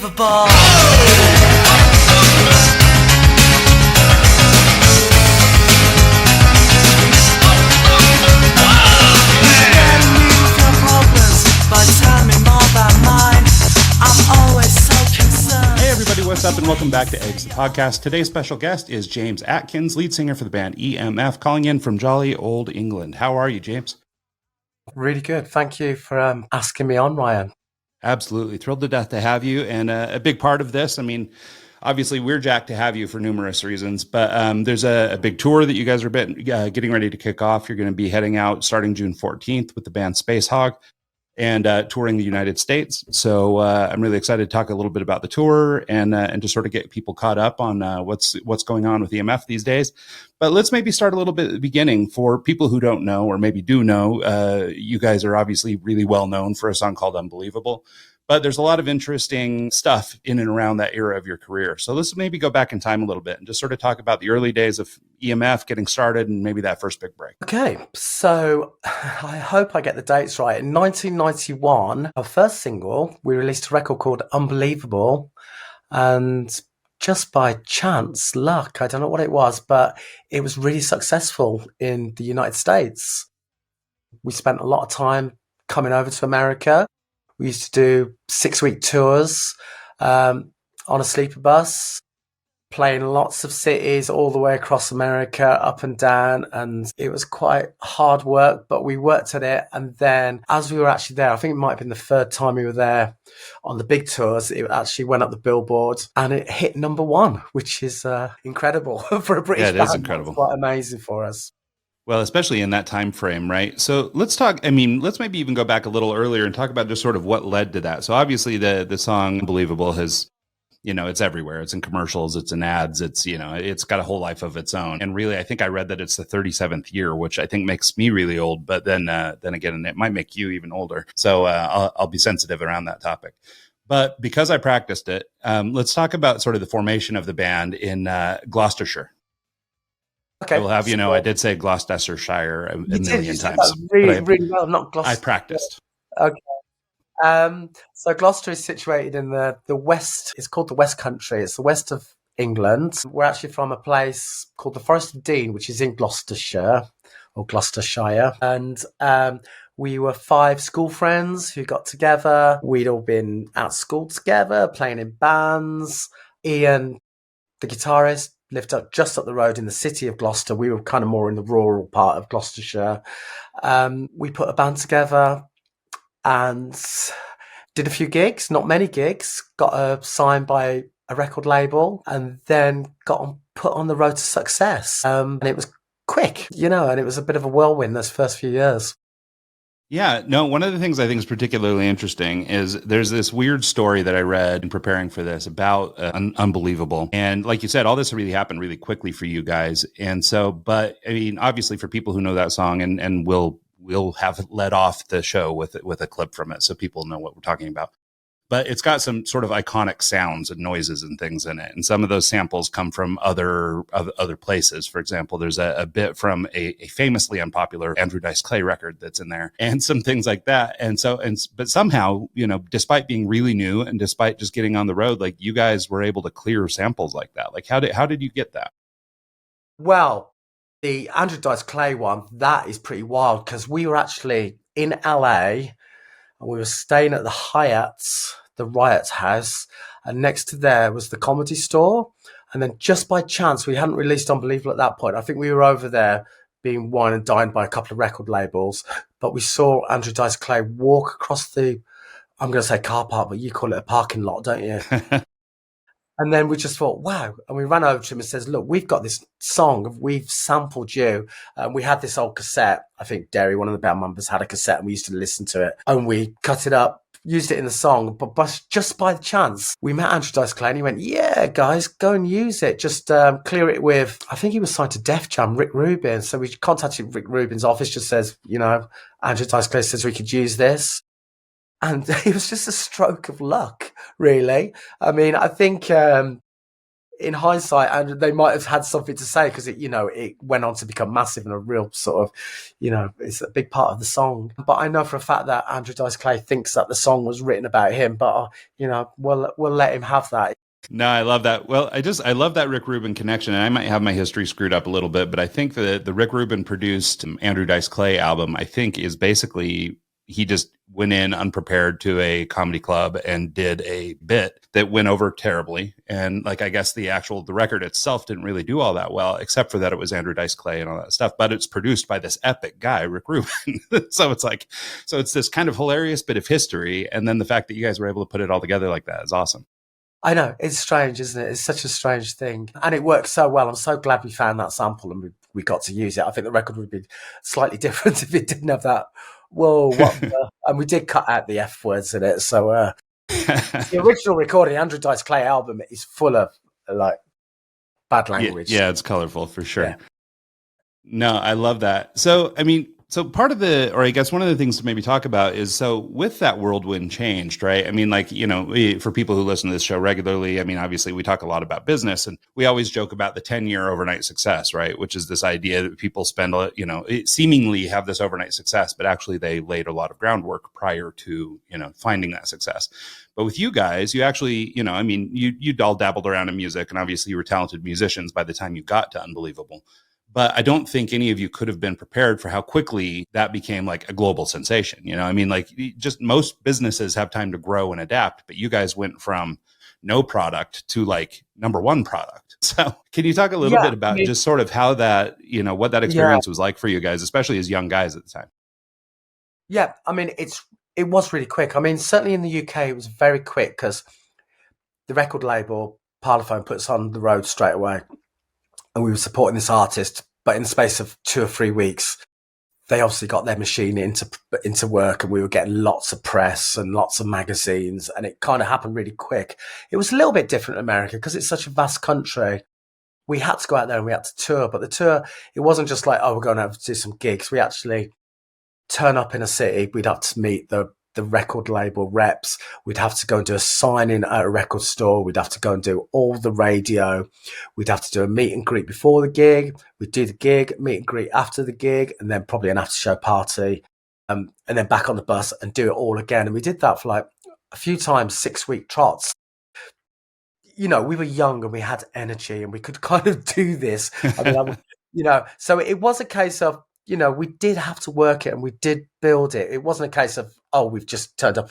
unbelievable. Hey everybody, what's up and welcome back to Eggs, the podcast. Today's special guest is James Atkins, lead singer for the band EMF, calling in from jolly old England. How are you, James? Really good. Thank you for asking me on, Ryan. Absolutely. Thrilled to death to have you. And a big part of this, I mean, obviously we're jacked to have you for numerous reasons, but there's a big tour that you guys are getting ready to kick off. You're going to be heading out starting June 14th with the band Spacehog and touring the United States. So I'm really excited to talk a little bit about the tour and just sort of get people caught up on what's going on with EMF these days. But let's maybe start a little bit at the beginning. For people who don't know, or maybe do know, you guys are obviously really well known for a song called Unbelievable. But there's a lot of interesting stuff in and around that era of your career. So let's maybe go back in time a little bit and just sort of talk about the early days of EMF getting started and maybe that first big break. Okay, so I hope I get the dates right. In 1991, our first single, we released a record called Unbelievable. And just by chance, luck, I don't know what it was, but it was really successful in the United States. We spent a lot of time coming over to America. We used to do 6-week tours on a sleeper bus, playing lots of cities all the way across America, up and down. And it was quite hard work, but we worked at it. And then as we were actually there, I think it might have been the third time we were there on the big tours, it actually went up the Billboard and it hit number one, which is incredible for a British band. Yeah, it is incredible. It's quite amazing for us. Well, especially in that time frame, right? So let's let's maybe even go back a little earlier and talk about just sort of what led to that. So obviously the song Unbelievable has, it's everywhere. It's in commercials, it's in ads, it's got a whole life of its own. And really, I think I read that it's the 37th year, which I think makes me really old, but then again, it might make you even older. So I'll be sensitive around that topic. But because I practiced it, let's talk about sort of the formation of the band in Gloucestershire. Okay. I will have I did say Gloucestershire a million times. Really well, not Gloucester. I practiced. Okay. So Gloucester is situated in the west. It's called the West Country. It's the west of England. We're actually from a place called the Forest of Dean, which is in Gloucestershire or Gloucestershire. And we were 5 school friends who got together. We'd all been at school together, playing in bands. Ian, the guitarist, lived just up the road in the city of Gloucester. We were kind of more in the rural part of Gloucestershire. We put a band together and did a few gigs, not many gigs, got signed by a record label and then put on the road to success. And it was quick, and it was a bit of a whirlwind those first few years. Yeah, no, one of the things I think is particularly interesting is there's this weird story that I read in preparing for this about Unbelievable. And like you said, all this really happened really quickly for you guys. And so, but I mean, obviously for people who know that song and we'll have led off the show with a clip from it so people know what we're talking about. But it's got some sort of iconic sounds and noises and things in it. And some of those samples come from other places. For example, there's a bit from a famously unpopular Andrew Dice Clay record that's in there and some things like that. But somehow, despite being really new and despite just getting on the road, like you guys were able to clear samples like that. Like how did you get that? Well, the Andrew Dice Clay one, that is pretty wild because we were actually in LA. We were staying at the Hyatt, the Riot House, and next to there was the Comedy Store. And then just by chance, we hadn't released Unbelievable at that point. I think we were over there being wine and dined by a couple of record labels, but we saw Andrew Dice Clay walk across the, I'm going to say car park, but you call it a parking lot, don't you? And then we just thought, wow. And we ran over to him and says, look, we've got this song. We've sampled you. We had this old cassette. I think Derry, one of the band members, had a cassette and we used to listen to it. And we cut it up, used it in the song. But just by the chance, we met Andrew Dice Clay and he went, yeah, guys, go and use it. Just clear it with, I think he was signed to Def Jam, Rick Rubin. So we contacted Rick Rubin's office, just says, Andrew Dice Clay says we could use this. And it was just a stroke of luck, really. I mean, I think in hindsight, and they might have had something to say because it went on to become massive and a real sort of, it's a big part of the song. But I know for a fact that Andrew Dice Clay thinks that the song was written about him, but we'll let him have that. No, I love that. Well, I love that Rick Rubin connection, and I might have my history screwed up a little bit, but I think that the Rick Rubin produced Andrew Dice Clay album, I think, is basically he just went in unprepared to a comedy club and did a bit that went over terribly. And like, I guess the record itself didn't really do all that well, except for that it was Andrew Dice Clay and all that stuff, but it's produced by this epic guy, Rick Rubin. So it's this kind of hilarious bit of history. And then the fact that you guys were able to put it all together like that is awesome. I know, it's strange, isn't it? It's such a strange thing. And it works so well. I'm so glad we found that sample and we got to use it. I think the record would be slightly different if it didn't have that. Whoa, what the? And we did cut out the F words in it. So the original recording, Andrew Dice Clay album, is full of like bad language. Yeah, it's colorful for sure. Yeah. No, I love that. So, I mean, part of I guess one of the things to maybe talk about is, so with that whirlwind changed, right? I mean, like, for people who listen to this show regularly, I mean, obviously we talk a lot about business and we always joke about the 10-year overnight success, right? Which is this idea that people spend, seemingly have this overnight success, but actually they laid a lot of groundwork prior to, finding that success. But with you guys, you actually, you all dabbled around in music and obviously you were talented musicians by the time you got to Unbelievable. But I don't think any of you could have been prepared for how quickly that became like a global sensation. Like just most businesses have time to grow and adapt, but you guys went from no product to like number one product. So can you talk a little bit about just sort of how that, what that experience was like for you guys, especially as young guys at the time? Yeah, I mean, it was really quick. I mean, certainly in the UK, it was very quick because the record label, Parlophone, put us on the road straight away. And we were supporting this artist, but in the space of 2 or 3 weeks, they obviously got their machine into work and we were getting lots of press and lots of magazines and it kind of happened really quick. It was a little bit different in America because it's such a vast country. We had to go out there and we had to tour, but the tour, it wasn't just like, oh, we're going to have to do some gigs. We actually turn up in a city. We'd have to meet the record label reps. We'd have to go and do a signing at a record store. We'd have to go and do all the radio. We'd have to do a meet and greet before the gig. We'd do the gig, meet and greet after the gig, and then probably an after show party, and then back on the bus and do it all again. And we did that for like a few times, 6-week trots. We were young and we had energy and we could kind of do this. I mean, so it was a case of, we did have to work it and we did build it. It wasn't a case of, oh, we've just turned up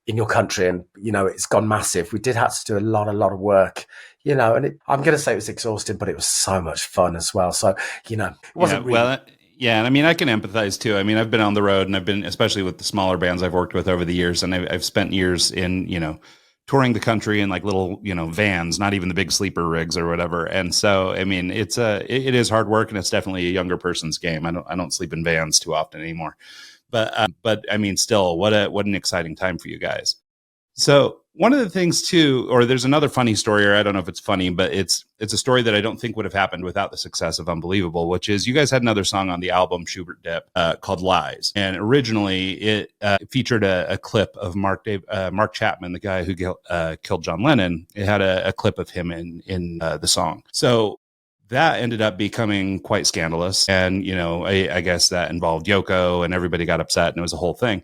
in your country and, it's gone massive. We did have to do a lot of work, and I'm going to say it was exhausting, but it was so much fun as well. So, it wasn't really... Well, yeah. And I mean, I can empathize too. I mean, I've been on the road and I've been, especially with the smaller bands I've worked with over the years. And I've spent years in, touring the country in like little, vans, not even the big sleeper rigs or whatever. And so, I mean, it is hard work and it's definitely a younger person's game. I don't sleep in vans too often anymore, but I mean, still what an exciting time for you guys. So one of the things too, or there's another funny story, or I don't know if it's funny, but it's a story that I don't think would have happened without the success of Unbelievable, which is you guys had another song on the album Schubert Dip called Lies. And originally it featured a clip of Mark Chapman, the guy who killed John Lennon. It had a clip of him in the song. So that ended up becoming quite scandalous. And, I guess that involved Yoko and everybody got upset and it was a whole thing.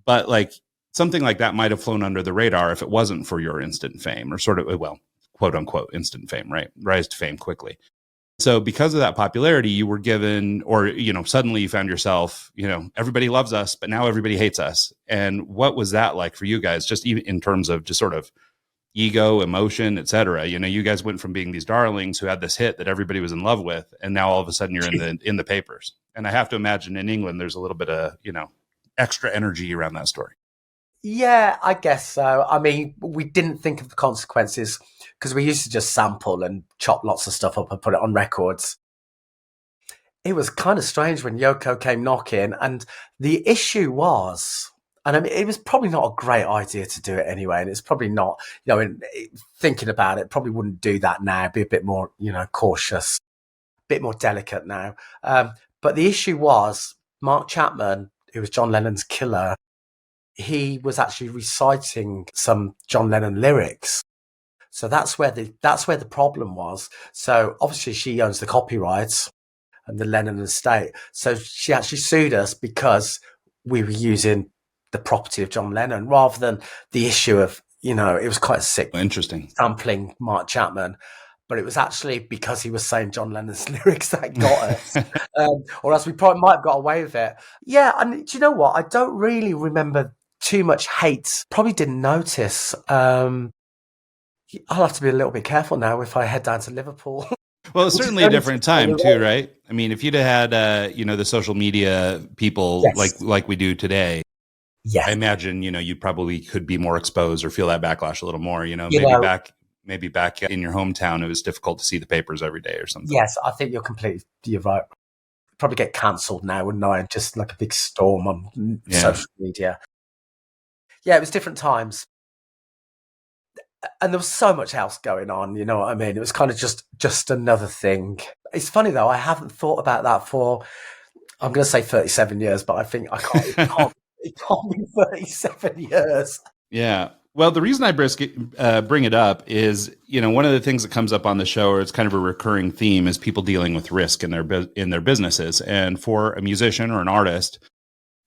But like, something like that might have flown under the radar if it wasn't for your instant fame or sort of, well, quote unquote, instant fame, right? Rise to fame quickly. So because of that popularity, you were given, or, suddenly you found yourself, everybody loves us, but now everybody hates us. And what was that like for you guys, just even in terms of just sort of ego, emotion, et cetera? You guys went from being these darlings who had this hit that everybody was in love with. And now all of a sudden you're in the papers. And I have to imagine in England, there's a little bit of, extra energy around that story. Yeah, I guess so. I mean, we didn't think of the consequences because we used to just sample and chop lots of stuff up and put it on records. It was kind of strange when Yoko came knocking, and the issue was, and I mean, it was probably not a great idea to do it anyway, and it's probably not, thinking about it, probably wouldn't do that now, be a bit more, cautious, a bit more delicate now. But the issue was Mark Chapman, who was John Lennon's killer, he was actually reciting some John Lennon lyrics. So that's where the problem was. So obviously she owns the copyrights and the Lennon estate. So she actually sued us because we were using the property of John Lennon rather than the issue of, it was quite sick Interesting. sampling Mark Chapman. But it was actually because he was saying John Lennon's lyrics that got us. Or else we probably might have got away with it. Yeah, and do you know what? I don't really remember too much hate. Probably didn't notice. I'll have to be a little bit careful now if I head down to Liverpool. Well, it's certainly a different time too, right? I mean, if you'd have had, the social media people like we do today, I imagine, you probably could be more exposed or feel that backlash a little more, maybe back in your hometown, it was difficult to see the papers every day or something. Yes, I think you're right. Probably get cancelled now, wouldn't I? Just like a big storm on social media. Yeah, it was different times. And there was so much else going on, you know what I mean? It was kind of just another thing. It's funny though, I haven't thought about that for, I'm going to say 37 years, but I think it can't be 37 years. Yeah. Well, the reason I bring it up is, one of the things that comes up on the show, or it's kind of a recurring theme, is people dealing with risk in their businesses. And for a musician or an artist,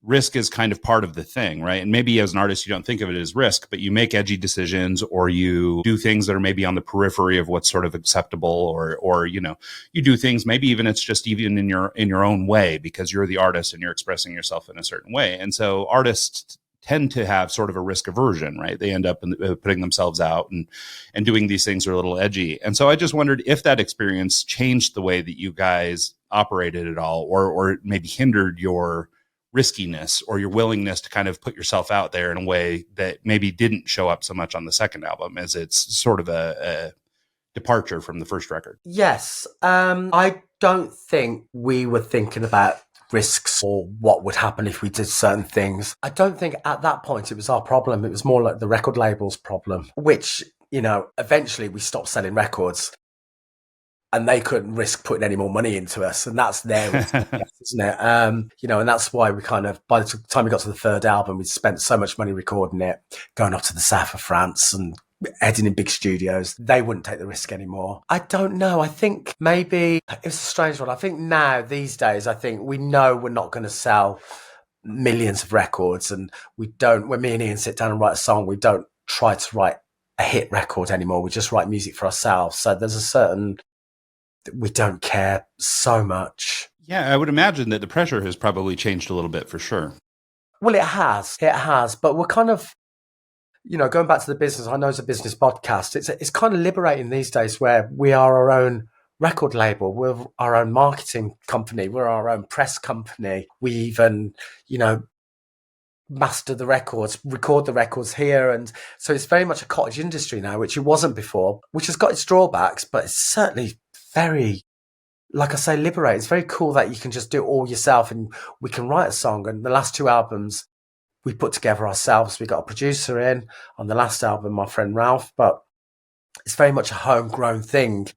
risk is kind of part of the thing, right? And maybe as an artist, you don't think of it as risk, but you make edgy decisions, or you do things that are maybe on the periphery of what's sort of acceptable, or you do things, maybe even it's just even in your own way, because you're the artist and you're expressing yourself in a certain way. And so artists tend to have sort of a risk aversion, right? They end up putting themselves out and doing these things that are a little edgy. And so I just wondered if that experience changed the way that you guys operated at all, or maybe hindered your riskiness or your willingness to kind of put yourself out there in a way that maybe didn't show up so much on the second album, as it's sort of a departure from the first record. Yes. I don't think we were thinking about risks or what would happen if we did certain things. I don't think at that point it was our problem. It was more like the record label's problem, which, eventually we stopped selling records and they couldn't risk putting any more money into us. And that's their risk, isn't it? And that's why we kind of, by the time we got to the third album, we spent so much money recording it, going off to the south of France and heading in big studios. They wouldn't take the risk anymore. I don't know. I think maybe it was a strange one. I think now, these days, I think we know we're not going to sell millions of records, and when me and Ian sit down and write a song, we don't try to write a hit record anymore. We just write music for ourselves. So there's a certain, we don't care so much. Yeah, I would imagine that the pressure has probably changed a little bit, for sure. Well, it has, but we're kind of, going back to the business, I know it's a business podcast. It's kind of liberating these days, where we are our own record label. We're our own marketing company. We're our own press company. We even, master the records, record the records here. And so it's very much a cottage industry now, which it wasn't before, which has got its drawbacks, but it's certainly very, like I say, liberating. It's very cool that you can just do it all yourself, and we can write a song. And the last two albums we put together ourselves. We got a producer in on the last album, my friend Ralph, but it's very much a homegrown thing.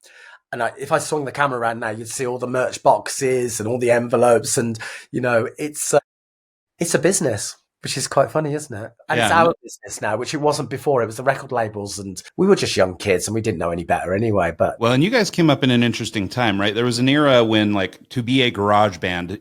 And if I swung the camera around now, you'd see all the merch boxes and all the envelopes, and it's a business, which is quite funny, isn't it? And it's our business now, which it wasn't before. It was the record labels, and we were just young kids and we didn't know any better anyway. But well, and you guys came up in an interesting time, right? There was an era when, like, to be a garage band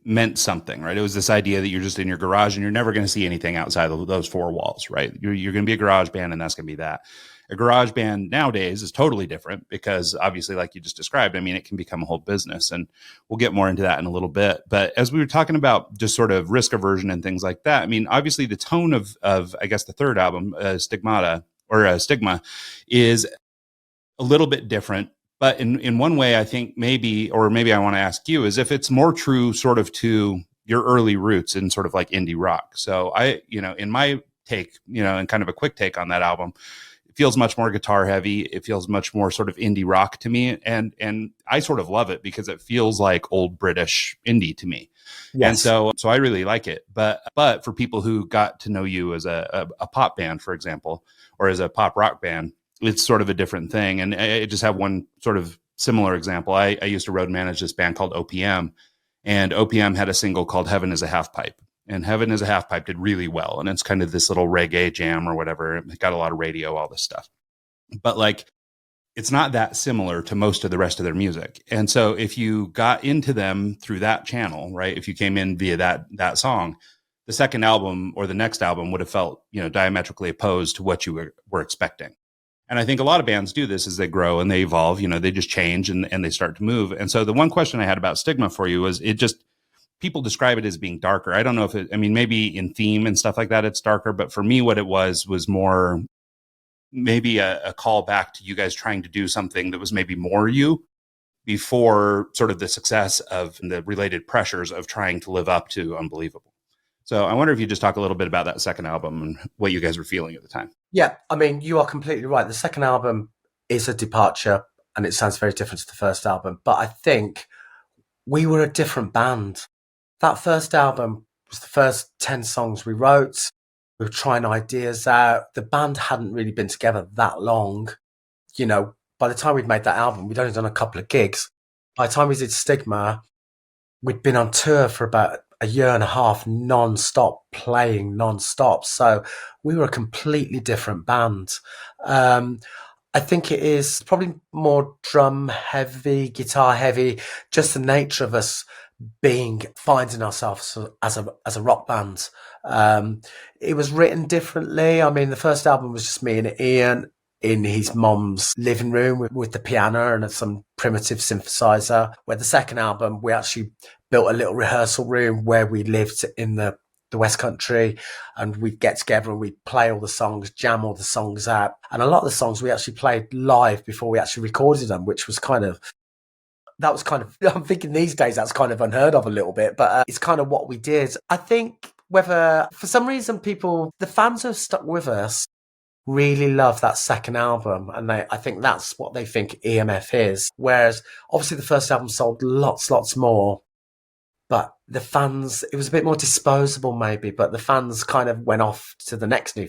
meant something, right? It was this idea that you're just in your garage and you're never going to see anything outside of those four walls, right? You're going to be a garage band, and that's going to be that. A garage band nowadays is totally different, because obviously, like you just described, I mean, it can become a whole business, and we'll get more into that in a little bit. But as we were talking about just sort of risk aversion and things like that, I mean, obviously the tone of I guess the third album, Stigma, is a little bit different. But in one way, I think maybe I want to ask you, is if it's more true sort of to your early roots in sort of like indie rock. So in my take, and kind of a quick take on that album, feels much more guitar heavy. It feels much more sort of indie rock to me. And I sort of love it because it feels like old British indie to me. Yes. And so I really like it. But for people who got to know you as a pop band, for example, or as a pop rock band, it's sort of a different thing. And I just have one sort of similar example. I used to road manage this band called OPM, and OPM had a single called Heaven is a Half Pipe. And Heaven is a Half Pipe did really well. And it's kind of this little reggae jam or whatever. It got a lot of radio, all this stuff. but like it's not that similar to most of the rest of their music. And so if you got into them through that channel, right, if you came in via that song, the second album or the next album would have felt, diametrically opposed to what you were expecting. And I think a lot of bands do this as they grow and they evolve, they just change and they start to move. And so the one question I had about Stigma for you was people describe it as being darker. I don't know if maybe in theme and stuff like that, it's darker, but for me, what it was more maybe a call back to you guys trying to do something that was maybe more you before sort of the success of the related pressures of trying to live up to Unbelievable. So I wonder if you just talk a little bit about that second album and what you guys were feeling at the time. Yeah, I mean, you are completely right. The second album is a departure and it sounds very different to the first album. But I think we were a different band. That first album was the first 10 songs we wrote. We were trying ideas out. The band hadn't really been together that long. By the time we'd made that album, we'd only done a couple of gigs. By the time we did Stigma, we'd been on tour for about a year and a half, playing non-stop. So we were a completely different band. I think it is probably more drum heavy, guitar heavy, just the nature of us finding ourselves as a rock band. It was written differently. I mean, the first album was just me and Ian in his mum's living room with the piano and some primitive synthesizer, where the second album, we actually built a little rehearsal room where we lived in the West Country, and we'd get together and we'd play all the songs, jam all the songs out. And a lot of the songs we actually played live before we actually recorded them, which was I'm thinking these days that's kind of unheard of a little bit, but it's kind of what we did. I think whether for some reason the fans who have stuck with us really love that second album, and I think that's what they think EMF is. Whereas obviously the first album sold lots more, but the fans, it was a bit more disposable maybe, but the fans kind of went off to the next new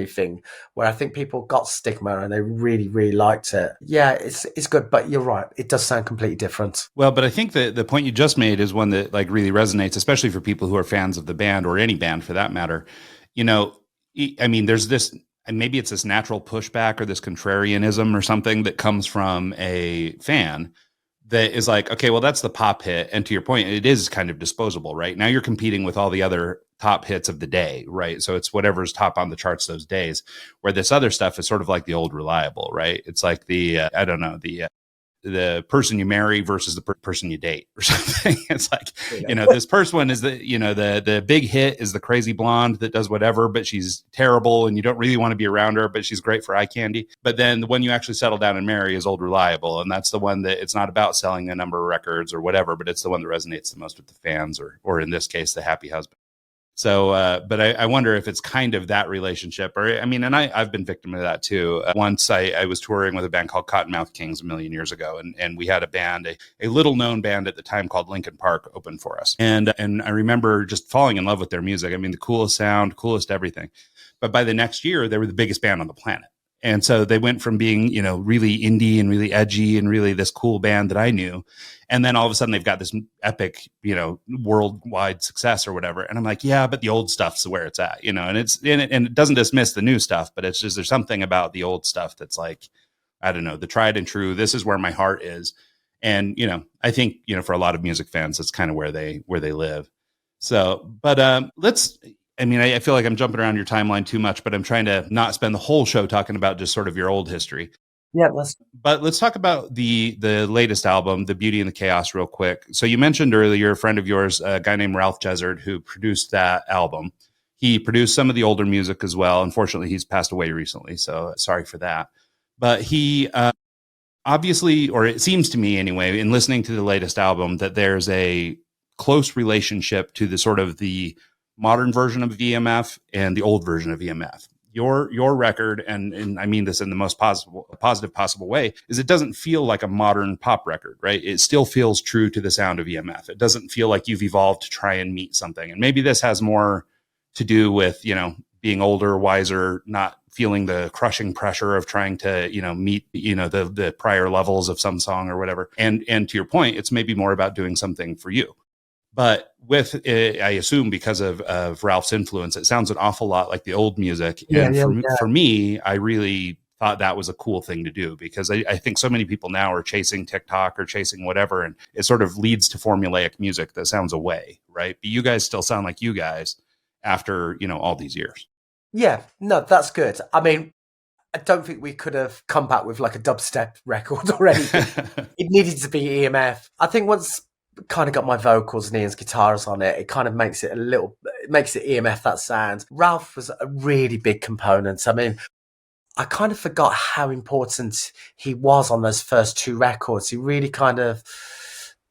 thing, where I think people got Stigma and they really, really liked it. Yeah, it's good, but you're right. It does sound completely different. Well, but I think the point you just made is one that like really resonates, especially for people who are fans of the band or any band for that matter. There's this, and maybe it's this natural pushback or this contrarianism or something that comes from a fan that is like, okay, well, that's the pop hit. And to your point, it is kind of disposable, right? Now you're competing with all the other top hits of the day, right? So it's whatever's top on the charts those days, where this other stuff is sort of like the old reliable, right? It's like the person you marry versus the person you date or something. It's like, this first one is the big hit is the crazy blonde that does whatever, but she's terrible and you don't really want to be around her, but she's great for eye candy. But then the one you actually settle down and marry is old reliable. And that's the one that it's not about selling a number of records or whatever, but it's the one that resonates the most with the fans or in this case, the happy husband. So, but I wonder if it's kind of that relationship, and I've been victim of that too. Once I was touring with a band called Cottonmouth Kings a million years ago, and we had a band, a little known band at the time called Linkin Park open for us. And I remember just falling in love with their music. I mean, the coolest sound, coolest everything. But by the next year, they were the biggest band on the planet. And so they went from being, really indie and really edgy and really this cool band that I knew. And then all of a sudden they've got this epic, worldwide success or whatever. And I'm like, yeah, but the old stuff's where it's at, and it doesn't dismiss the new stuff, but it's just, there's something about the old stuff that's like, I don't know, the tried and true, this is where my heart is. And, I think, for a lot of music fans, that's kind of where they live. So, but I feel like I'm jumping around your timeline too much, but I'm trying to not spend the whole show talking about just sort of your old history. Yeah, but let's talk about the latest album, The Beauty and the Chaos, real quick. So you mentioned earlier a friend of yours, a guy named Ralph Jezzard, who produced that album. He produced some of the older music as well. Unfortunately, he's passed away recently, so sorry for that. But he obviously, or it seems to me anyway, in listening to the latest album, that there's a close relationship to the sort of the modern version of EMF and the old version of EMF. Your record, and I mean this in the most positive possible way, is it doesn't feel like a modern pop record, right? It still feels true to the sound of EMF. It doesn't feel like you've evolved to try and meet something. And maybe this has more to do with, being older, wiser, not feeling the crushing pressure of trying to, meet, the prior levels of some song or whatever. And to your point, it's maybe more about doing something for you. But with, I assume because of Ralph's influence, it sounds an awful lot like the old music. And for me, I really thought that was a cool thing to do, because I think so many people now are chasing TikTok or chasing whatever, and it sort of leads to formulaic music that sounds away, right? But you guys still sound like you guys after, all these years. Yeah, no, that's good. I mean, I don't think we could have come back with like a dubstep record or anything. It needed to be EMF. I think once kind of got my vocals and Ian's guitars on it, it kind of makes it EMF, that sound. Ralph was a really big component. I mean, I kind of forgot how important he was on those first 2 records. He really kind of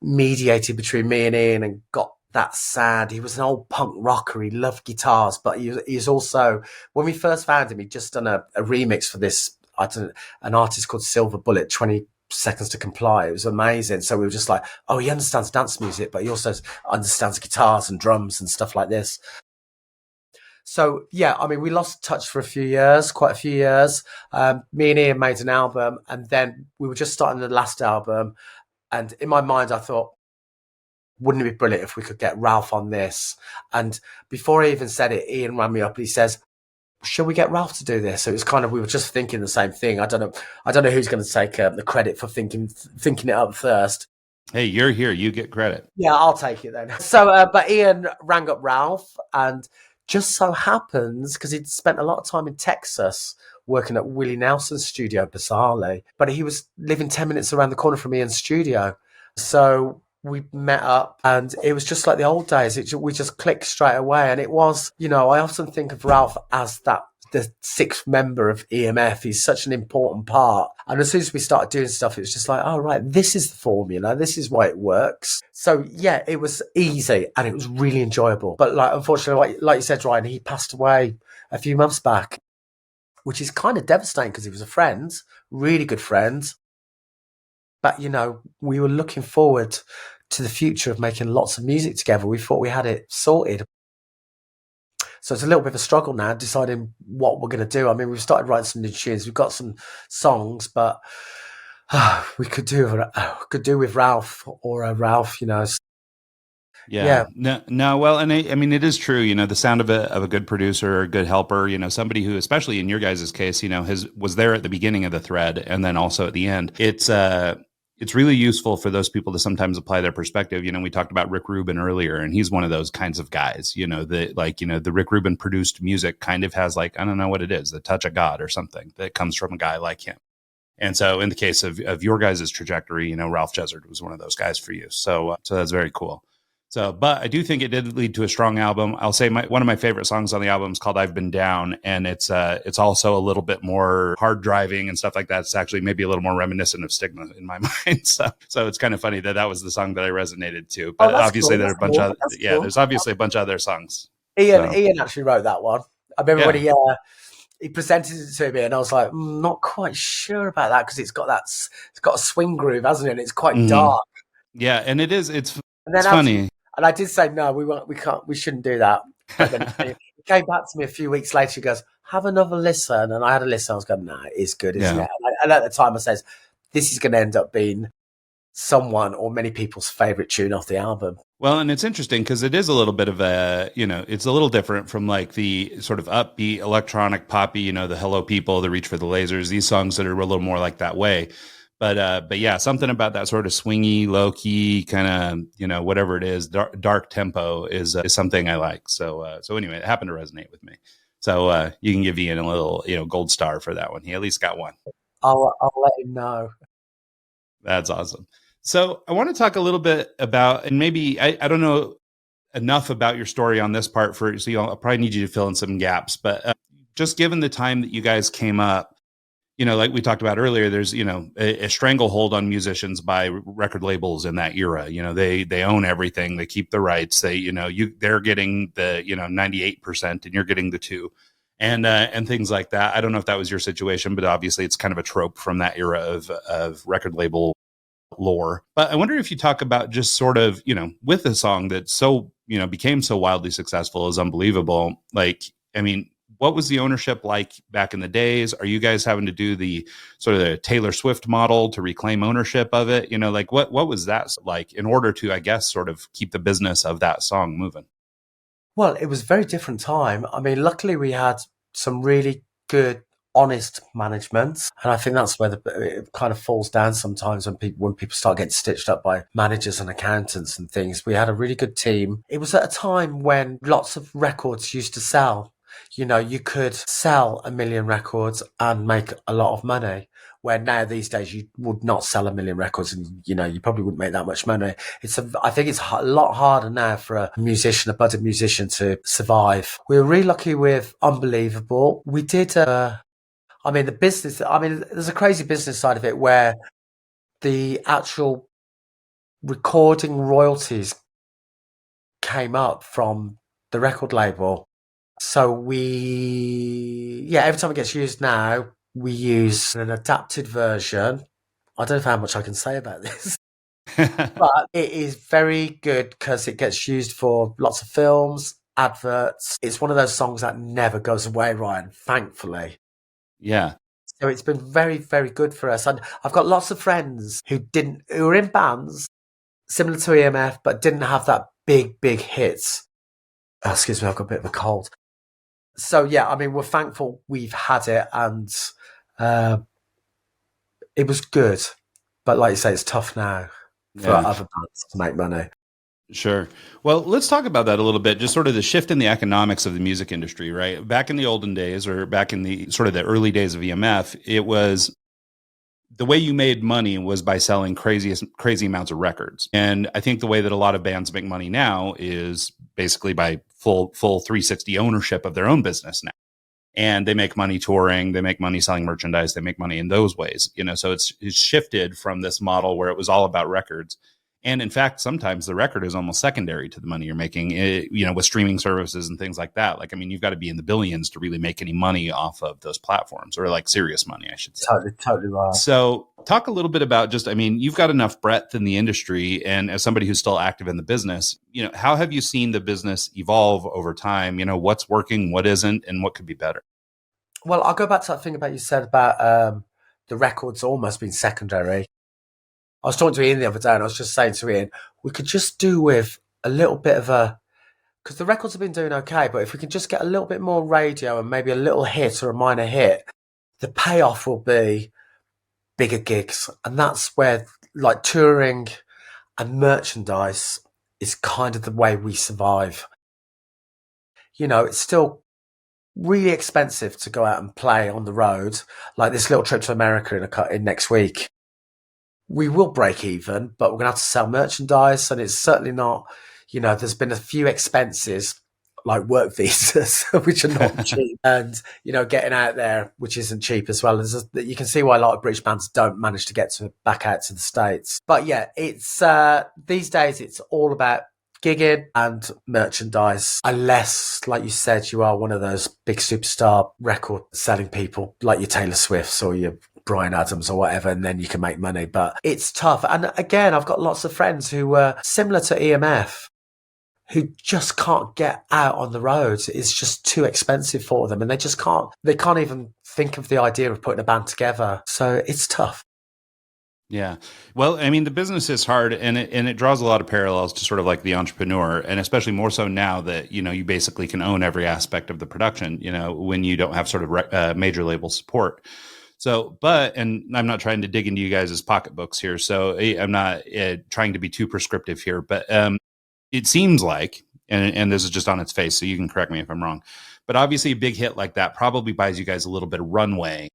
mediated between me and Ian and got that sound. He was an old punk rocker. He loved guitars, but he's also, when we first found him, he'd just done a remix for this, an artist called Silver Bullet, 20 Seconds to Comply. It was amazing. So we were just like, oh, he understands dance music, but he also understands guitars and drums and stuff like this. So, yeah, I mean, we lost touch for quite a few years. Me and Ian made an album, and then we were just starting the last album. And in my mind, I thought, wouldn't it be brilliant if we could get Ralph on this? And before I even said it, Ian rang me up and he says, shall we get Ralph to do this? So it was kind of, we were just thinking the same thing. I don't know who's going to take the credit for thinking it up first. Hey, you're here. You get credit. Yeah, I'll take it then. So, but Ian rang up Ralph, and just so happens, because he'd spent a lot of time in Texas working at Willie Nelson's studio, bizarrely, but he was living 10 minutes around the corner from Ian's studio. So we met up, and it was just like the old days. We just clicked straight away. And it was, I often think of Ralph as the 6th member of EMF. He's such an important part. And as soon as we started doing stuff, it was just like, oh, right, this is the formula. This is why it works. So, yeah, it was easy and it was really enjoyable. But unfortunately, like you said, Ryan, he passed away a few months back, which is kind of devastating because he was a friend, really good friend. But, we were looking forward to the future of making lots of music together. We thought we had it sorted. So it's a little bit of a struggle now deciding what we're going to do. I mean, we've started writing some new tunes. We've got some songs, but we could do with Ralph or a Ralph, Yeah. No. Well, and I mean, it is true. The sound of a good producer, a good helper. Somebody who, especially in your guys' case, was there at the beginning of the thread and then also at the end. It's really useful for those people to sometimes apply their perspective. We talked about Rick Rubin earlier, and he's one of those kinds of guys, the Rick Rubin produced music kind of has I don't know what it is, the touch of God or something that comes from a guy like him. And so in the case of your guys' trajectory, Ralph Jezzard was one of those guys for you. So that's very cool. So, but I do think it did lead to a strong album. I'll say one of my favorite songs on the album is called "I've Been Down," and it's also a little bit more hard driving and stuff like that. It's actually maybe a little more reminiscent of Stigma in my mind. So it's kind of funny that was the song that I resonated to. But obviously there are a bunch of there's obviously a bunch of other songs. Ian actually wrote that one. I remember when he presented it to me, and I was like, not quite sure about that because it's got a swing groove, hasn't it? And it's quite dark. Yeah, and it is. It's then funny. And I did say, no, we shouldn't do that. But then he came back to me a few weeks later. He goes, have another listen. And I had a listen. I was going, nah, it's good, isn't it? And at the time I says, this is going to end up being someone or many people's favorite tune off the album. Well, and it's interesting because it is a little bit of it's a little different from like the sort of upbeat electronic poppy, the Hello People, the Reach for the Lasers, these songs that are a little more like that way. But yeah, something about that sort of swingy, low key kind of, whatever it is, dark tempo is something I like. So anyway, it happened to resonate with me. So you can give Ian a little, gold star for that one. He at least got one. I'll let him know. That's awesome. So I want to talk a little bit about, and maybe I don't know enough about your story on this part so I'll probably need you to fill in some gaps, but just given the time that you guys came up, like we talked about earlier, there's, a stranglehold on musicians by record labels in that era. They own everything. They keep the rights. They're getting the, 98% and you're getting the 2%. And things like that. I don't know if that was your situation, but obviously it's kind of a trope from that era of record label lore. But I wonder if you talk about just sort of, with a song that so, became so wildly successful is Unbelievable. What was the ownership like back in the days? Are you guys having to do the sort of the Taylor Swift model to reclaim ownership of it? What was that like in order to, I guess, sort of keep the business of that song moving? Well, it was a very different time. I mean, luckily we had some really good honest management. And I think that's where it kind of falls down sometimes when people start getting stitched up by managers and accountants and things. We had a really good team. It was at a time when lots of records used to sell. You know, you could sell 1 million records and make a lot of money. Where now these days you would not sell 1 million records, and you know you probably wouldn't make that much money. I think it's a lot harder now for a budding musician, to survive. We were really lucky with Unbelievable. We did. The business. I mean, there's a crazy business side of it where the actual recording royalties came up from the record label. So every time it gets used now, we use an adapted version. I don't know how much I can say about this, but it is very good because it gets used for lots of films, adverts. It's one of those songs that never goes away, Ryan, thankfully. Yeah. So it's been very, very good for us. And I've got lots of friends who were in bands similar to EMF, but didn't have that big hits. Oh, excuse me, I've got a bit of a cold. So yeah, I mean, we're thankful we've had it, and it was good. But like you say, it's tough now for other bands to make money. Sure. Well, let's talk about that a little bit. Just sort of the shift in the economics of the music industry, right? Back in the olden days, or back in the sort of the early days of EMF, it was the way you made money was by selling crazy amounts of records. And I think the way that a lot of bands make money now is basically by full 360 ownership of their own business now. And they make money touring, they make money selling merchandise, they make money in those ways, you know. So it's shifted from this model where it was all about records. And in fact, sometimes the record is almost secondary to the money you're making, you know, with streaming services and things like that. Like, I mean, you've got to be in the billions to really make any money off of those platforms, or like serious money, I should say. Totally right. So talk a little bit about just, I mean, you've got enough breadth in the industry, and as somebody who's still active in the business, you know, how have you seen the business evolve over time? You know, what's working, what isn't, and what could be better? Well, I'll go back to that thing about you said about the records almost being secondary. I was talking to Ian the other day, and I was just saying to Ian, we could just do with a little bit of because the records have been doing okay, but if we can just get a little bit more radio and maybe a little hit or a minor hit, the payoff will be bigger gigs. And that's where, like, touring and merchandise is kind of the way we survive. You know, it's still really expensive to go out and play on the road, like this little trip to America in next week. We will break even, but we're going to have to sell merchandise, and it's certainly not, you know, there's been a few expenses like work visas, which are not cheap, and, you know, getting out there, which isn't cheap as well. You can see why a lot of British bands don't manage to get back out to the States. But yeah, it's these days it's all about gigging and merchandise, unless, like you said, you are one of those big superstar record selling people like your Taylor Swifts or your Bryan Adams or whatever, and then you can make money. But it's tough. And again, I've got lots of friends who were similar to EMF who just can't get out on the road. It's just too expensive for them, and they can't even think of the idea of putting a band together. So it's tough. Yeah. Well, I mean, the business is hard, and it draws a lot of parallels to sort of like the entrepreneur, and especially more so now that, you know, you basically can own every aspect of the production, you know, when you don't have sort of major label support. So, and I'm not trying to dig into you guys' pocketbooks here, so I'm not trying to be too prescriptive here, but it seems like, and this is just on its face, so you can correct me if I'm wrong, but obviously a big hit like that probably buys you guys a little bit of runway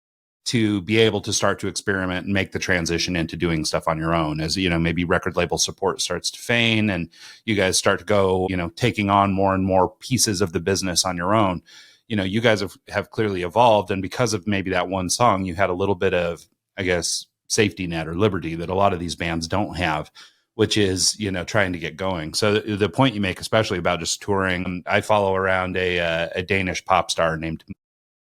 to be able to start to experiment and make the transition into doing stuff on your own, as, you know, maybe record label support starts to wane and you guys start to go, you know, taking on more and more pieces of the business on your own. You know, you guys have clearly evolved, and because of maybe that one song, you had a little bit of, I guess, safety net or liberty that a lot of these bands don't have, which is, you know, trying to get going. So the point you make, especially about just touring, I follow around a Danish pop star named,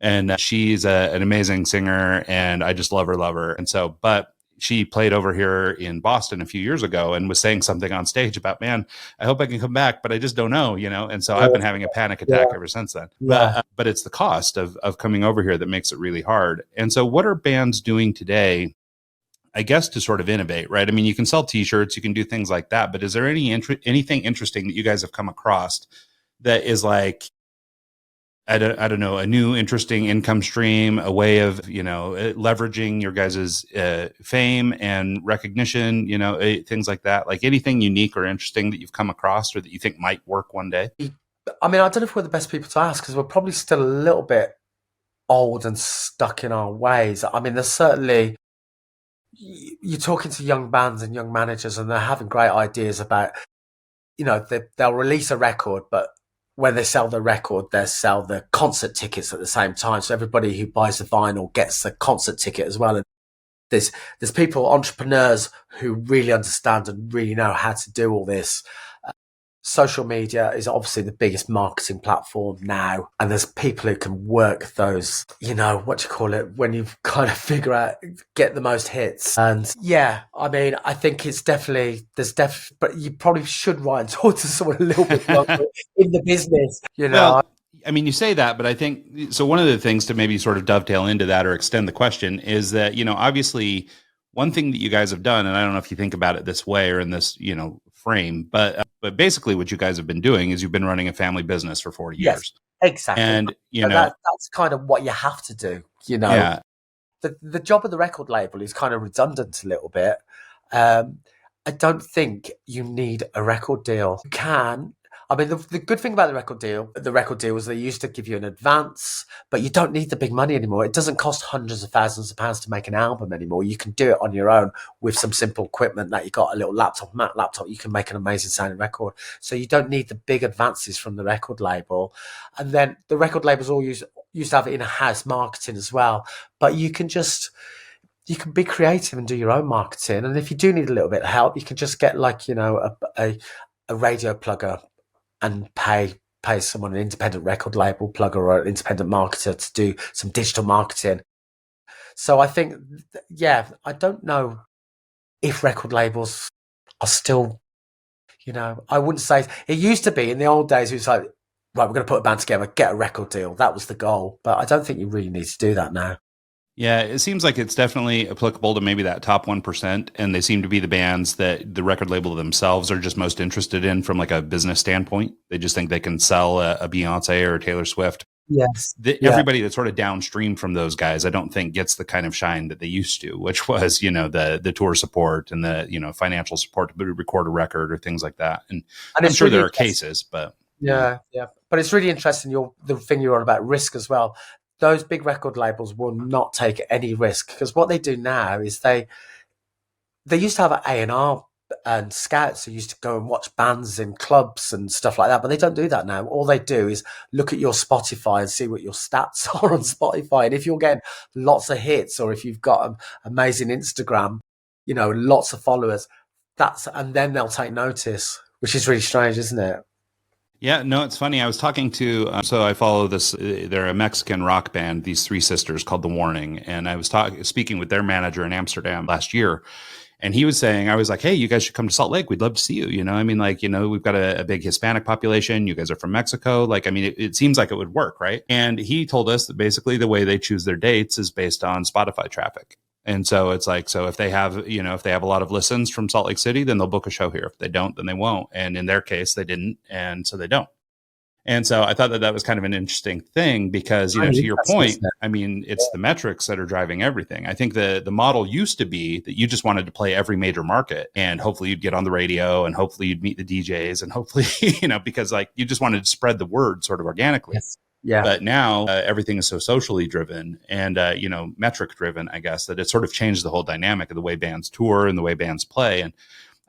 and she's an amazing singer, and I just love her. And so, but she played over here in Boston a few years ago and was saying something on stage about, man, I hope I can come back, but I just don't know, you know? And so I've been having a panic attack ever since then. Yeah. But it's the cost of coming over here that makes it really hard. And so what are bands doing today, I guess, to sort of innovate, right? I mean, you can sell t-shirts, you can do things like that, but is there anything interesting that you guys have come across that is like, I don't know, a new interesting income stream, a way of, leveraging your guys' fame and recognition, things like that? Like anything unique or interesting that you've come across or that you think might work one day? I mean, I don't know if we're the best people to ask because we're probably still a little bit old and stuck in our ways. I mean, there's certainly, you're talking to young bands and young managers and they're having great ideas about, they'll release a record, but when they sell the record, they sell the concert tickets at the same time. So everybody who buys the vinyl gets the concert ticket as well. And there's people, entrepreneurs who really understand and really know how to do all this. Social media is obviously the biggest marketing platform now. And there's people who can work those, when you kind of figure out, get the most hits. And yeah, I mean, I think it's definitely, but you probably should write and talk to someone a little bit longer in the business, Well, I mean, you say that, but I think, so one of the things to maybe sort of dovetail into that or extend the question is that, obviously one thing that you guys have done, and I don't know if you think about it this way or in this, frame, but basically what you guys have been doing is you've been running a family business for 40 years. Exactly. And, that's kind of what you have to do, Yeah. The job of the record label is kind of redundant a little bit. I don't think you need a record deal. You can. I mean, the good thing about the record deal was they used to give you an advance, but you don't need the big money anymore. It doesn't cost hundreds of thousands of pounds to make an album anymore. You can do it on your own with some simple equipment that you got, a little Mac laptop. You can make an amazing sounding record. So you don't need the big advances from the record label. And then the record labels all used to have in-house marketing as well. But you can be creative and do your own marketing. And if you do need a little bit of help, you can just get a radio plugger and pay someone, an independent record label plugger or an independent marketer, to do some digital marketing. So I think, I don't know if record labels are still, I wouldn't say, it used to be in the old days, it was like, right, we're going to put a band together, get a record deal. That was the goal. But I don't think you really need to do that now. Yeah, it seems like it's definitely applicable to maybe that top 1%. And they seem to be the bands that the record label themselves are just most interested in from like a business standpoint. They just think they can sell a Beyonce or a Taylor Swift. Yes. Everybody that's sort of downstream from those guys, I don't think gets the kind of shine that they used to, which was, the tour support and the, financial support to record a record or things like that. And I'm sure there are cases, but. Yeah. But it's really interesting, the thing you're on about risk as well. Those big record labels will not take any risk because what they do now is they used to have an A&R and scouts who used to go and watch bands in clubs and stuff like that, but they don't do that now. All they do is look at your Spotify and see what your stats are on Spotify. And if you're getting lots of hits or if you've got an amazing Instagram, lots of followers, and then they'll take notice, which is really strange, isn't it? Yeah, no, it's funny. I was talking to, so I follow this, they're a Mexican rock band, these three sisters called The Warning. And I was speaking with their manager in Amsterdam last year. And he was saying, I was like, hey, you guys should come to Salt Lake. We'd love to see you. We've got a big Hispanic population. You guys are from Mexico. It seems like it would work, right? And he told us that basically the way they choose their dates is based on Spotify traffic. And so it's like, so if they have a lot of listens from Salt Lake City, then they'll book a show here. If they don't, then they won't. And in their case, they didn't. And so they don't. And so I thought that was kind of an interesting thing because, to your point, I mean, it's the metrics that are driving everything. I think the model used to be that you just wanted to play every major market and hopefully you'd get on the radio and hopefully you'd meet the DJs and hopefully, because like you just wanted to spread the word sort of organically. Yes. Yeah. But now everything is so socially driven and, metric driven, I guess, that it sort of changed the whole dynamic of the way bands tour and the way bands play. And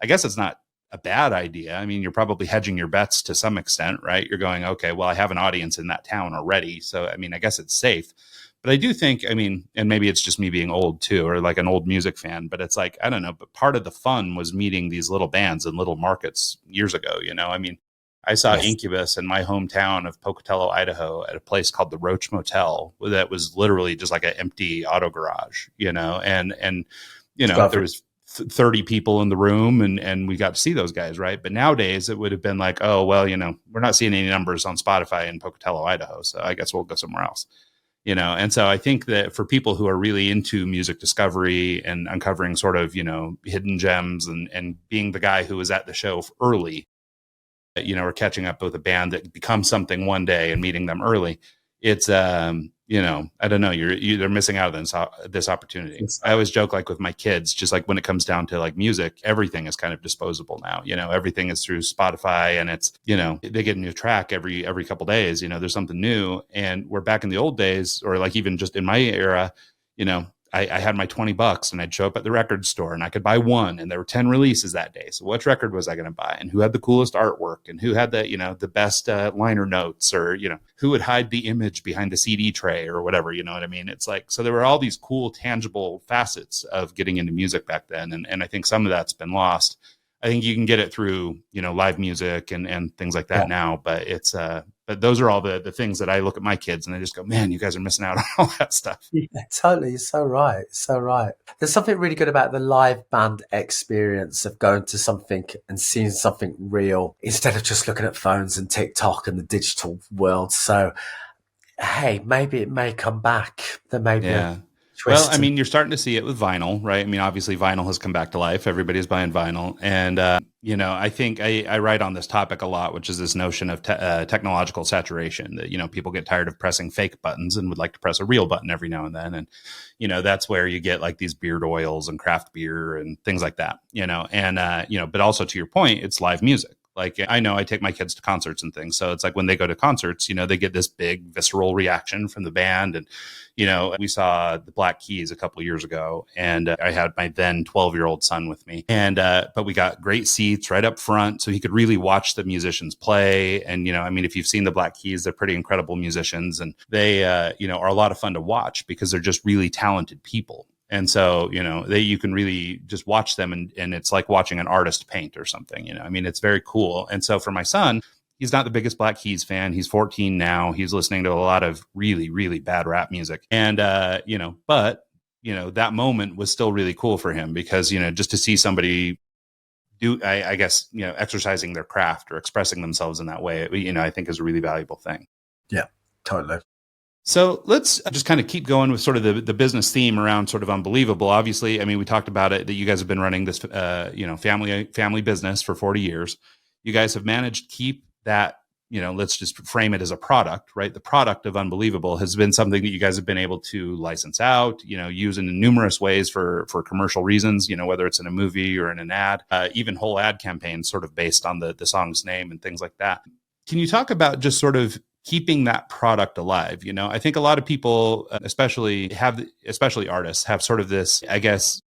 I guess it's not a bad idea. I mean, you're probably hedging your bets to some extent, right? You're going, okay, well, I have an audience in that town already. So, I mean, I guess it's safe. But I do think, and maybe it's just me being old too, or like an old music fan, but it's like, I don't know, but part of the fun was meeting these little bands in little markets years ago, I saw Incubus in my hometown of Pocatello, Idaho, at a place called the Roach Motel that was literally just like an empty auto garage, and there was 30 people in the room and we got to see those guys. Right. But nowadays it would have been like, oh, well, we're not seeing any numbers on Spotify in Pocatello, Idaho. So I guess we'll go somewhere else, And so I think that for people who are really into music discovery and uncovering sort of, hidden gems and being the guy who was at the show early, or catching up with a band that becomes something one day and meeting them early, it's I don't know, they're missing out on this opportunity. I always joke, like with my kids, just like when it comes down to like music, everything is kind of disposable now. Everything is through Spotify, and it's they get a new track every couple days. There's something new, and we're back in the old days, or like even just in my era. I had my $20 and I'd show up at the record store and I could buy one, and there were 10 releases that day. So which record was I going to buy, and who had the coolest artwork, and who had the best liner notes, or, who would hide the image behind the CD tray or whatever, you know what I mean? It's like, so there were all these cool, tangible facets of getting into music back then. And I think some of that's been lost. I think you can get it through, live music and things like that now, but it's, but those are all the things that I look at my kids and I just go, man, you guys are missing out on all that stuff. Yeah, totally. You're so right. So right. There's something really good about the live band experience of going to something and seeing something real instead of just looking at phones and TikTok and the digital world. So, hey, maybe it may come back. There may be a twist. Well, I mean, you're starting to see it with vinyl, right? I mean, obviously vinyl has come back to life. Everybody's buying vinyl. And, I think I write on this topic a lot, which is this notion of technological saturation, that, people get tired of pressing fake buttons and would like to press a real button every now and then. And, that's where you get like these beard oils and craft beer and things like that, but also to your point, it's live music. Like, I know I take my kids to concerts and things. So it's like when they go to concerts, they get this big visceral reaction from the band. And, we saw the Black Keys a couple of years ago, and I had my then 12-year-old son with me. And, but we got great seats right up front, so he could really watch the musicians play. And, if you've seen the Black Keys, they're pretty incredible musicians, and they, are a lot of fun to watch because they're just really talented people. And so, you can really just watch them and it's like watching an artist paint or something, it's very cool. And so for my son, he's not the biggest Black Keys fan. He's 14 now. He's listening to a lot of really, really bad rap music. And, but, that moment was still really cool for him because, just to see somebody do, I guess, exercising their craft or expressing themselves in that way, I think is a really valuable thing. Yeah, totally. So let's just kind of keep going with sort of the business theme around sort of Unbelievable. Obviously, I mean, we talked about it, that you guys have been running this, family business for 40 years. You guys have managed to keep that, let's just frame it as a product, right? The product of Unbelievable has been something that you guys have been able to license out, use in numerous ways for commercial reasons, whether it's in a movie or in an ad, even whole ad campaigns sort of based on the song's name and things like that. Can you talk about just sort of keeping that product alive? I think a lot of people, especially artists, have sort of this, I guess,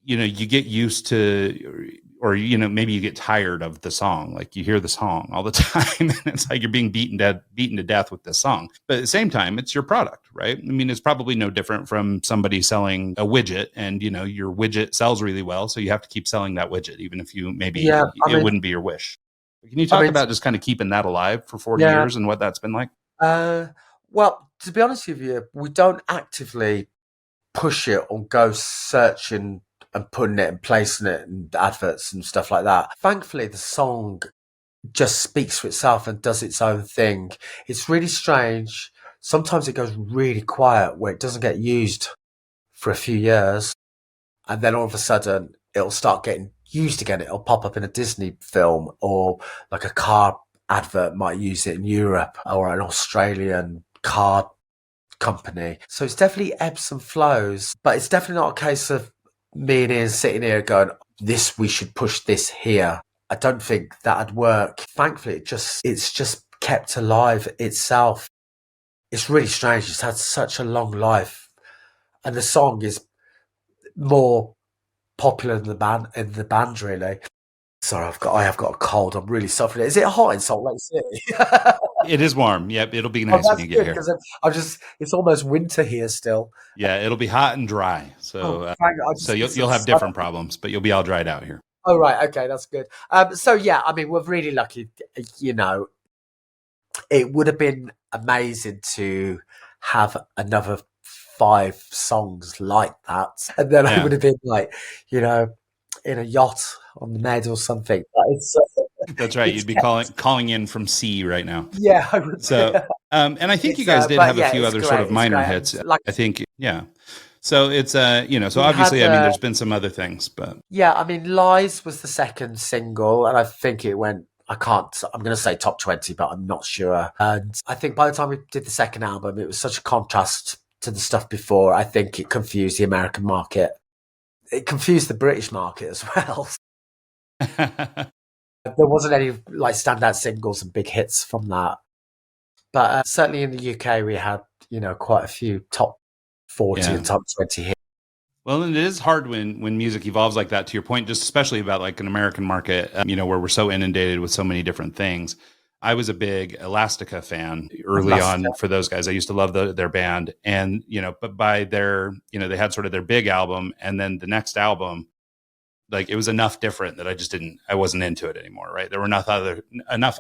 you get used to, or, maybe you get tired of the song. Like you hear the song all the time and it's like you're being beaten to death with this song. But at the same time, it's your product, right? I mean, it's probably no different from somebody selling a widget, and, your widget sells really well. So you have to keep selling that widget, even if you it wouldn't be your wish. Can you talk about just kind of keeping that alive for 40 years and what that's been like? Well, to be honest with you, we don't actively push it or go searching and putting it and placing it in adverts and stuff like that. Thankfully, the song just speaks for itself and does its own thing. It's really strange. Sometimes it goes really quiet where it doesn't get used for a few years. And then all of a sudden, it'll start getting used again. It'll pop up in a Disney film, or like a car advert might use it in Europe, or an Australian car company. So it's definitely ebbs and flows, but it's definitely not a case of me and Ian sitting here going, we should push this here. I don't think that'd work. Thankfully, it's just kept alive itself. It's really strange. It's had such a long life, and the song is more popular in the band really. Sorry, I have got a cold. I'm really suffering. Is it hot in Salt Lake City? It is warm. Yep, it'll be nice when you get here. It's almost winter here still. Yeah, it'll be hot and dry. So, you'll have different problems, but you'll be all dried out here. Oh, right. Okay, that's good. So yeah, I mean, we're really lucky. It would have been amazing to have another 5 songs like that, and then I would have been like, in a yacht on the Med or something. That's right. You'd be calling in from sea right now. Yeah, I would. So, and I think you guys did have a few other sort of minor hits. I think, yeah. So it's so obviously, I mean, there's been some other things, but yeah, I mean, Lies was the second single, and I think it went I'm going to say top 20, but I'm not sure. And I think by the time we did the second album, it was such a contrast to the stuff before. I think it confused the American market. It confused the British market as well. There wasn't any like standout singles and big hits from that. But certainly in the UK, we had, quite a few top 40 and top 20 hits. Well, and it is hard when music evolves like that, to your point, just especially about like an American market, where we're so inundated with so many different things. I was a big Elastica fan early on for those guys. I used to love their band, and, but by their, they had sort of their big album, and then the next album, like it was enough different that I wasn't into it anymore. Right. There were enough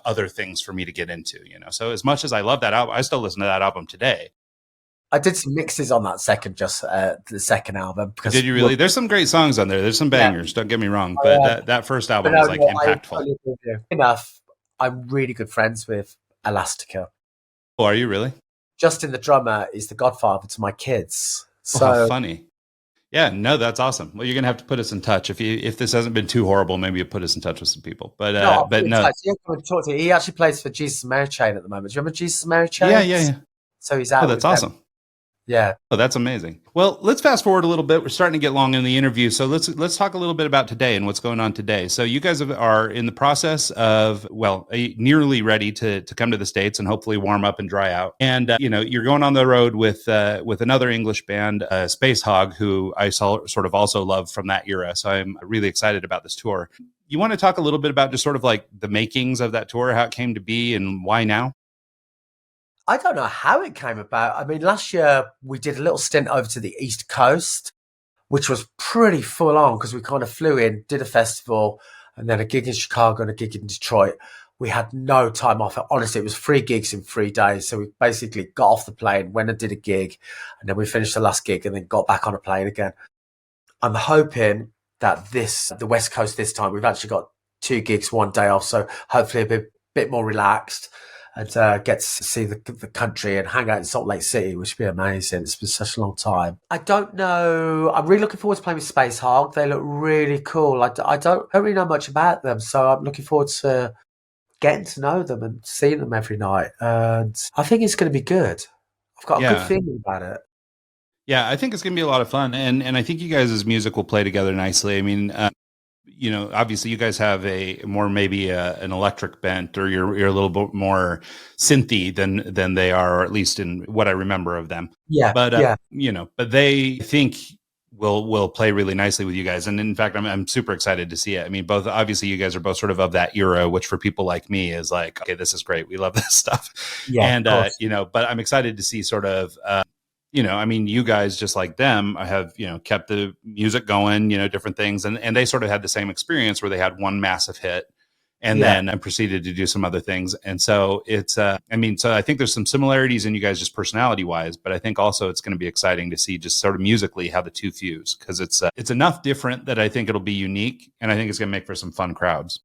other things for me to get into, so as much as I love that album, I still listen to that album today. I did some mixes on that the second album. Did you really? There's some great songs on there. There's some bangers. Don't get me wrong, but that first album was like impactful. Enough. I'm really good friends with Elastica. Oh, are you really? Justin, the drummer, is the godfather to my kids. So funny. Yeah, no, that's awesome. Well, you're gonna have to put us in touch. If this hasn't been too horrible, maybe you put us in touch with some people. But no. Talk to you. He actually plays for Jesus and Mary Chain at the moment. Do you remember Jesus and Mary Chain? Yeah. So he's out. Oh, that's awesome. Them. Yeah. Oh, that's amazing. Well, let's fast forward a little bit. We're starting to get long in the interview. So let's talk a little bit about today and what's going on today. So you guys are in the process of, nearly ready to come to the States and hopefully warm up and dry out. And, you're going on the road with another English band, Spacehog, who I sort of also love from that era. So I'm really excited about this tour. You want to talk a little bit about just sort of like the makings of that tour, how it came to be and why now? I don't know how it came about. I mean, last year we did a little stint over to the East Coast, which was pretty full on because we kind of flew in, did a festival, and then a gig in Chicago and a gig in Detroit. We had no time off. Honestly, it was 3 gigs in 3 days. So we basically got off the plane, went and did a gig, and then we finished the last gig and then got back on a plane again. I'm hoping that the West Coast this time, we've actually got 2 gigs, 1 day off. So hopefully a bit more relaxed. And get to see the country and hang out in Salt Lake City, which would be amazing. It's been such a long time. I don't know. I'm really looking forward to playing with Spacehog. They look really cool. I don't really know much about them, so I'm looking forward to getting to know them and seeing them every night. And I think it's going to be good. I've got a good feeling about it. Yeah, I think it's going to be a lot of fun. And I think you guys' music will play together nicely. I mean, obviously you guys have a more maybe an electric bent, or you're a little bit more synthy than they are, or at least in what I remember of them. Yeah. But but they think will play really nicely with you guys. And in fact, I'm super excited to see it. I mean, both obviously you guys are both sort of that era, which for people like me is like, okay, this is great. We love this stuff. Yeah. And but I'm excited to see sort of you guys, just like them, have, kept the music going, different things. And they sort of had the same experience where they had one massive hit and then proceeded to do some other things. And so it's, so I think there's some similarities in you guys just personality wise, but I think also it's going to be exciting to see just sort of musically how the two fuse, because it's enough different that I think it'll be unique. And I think it's going to make for some fun crowds.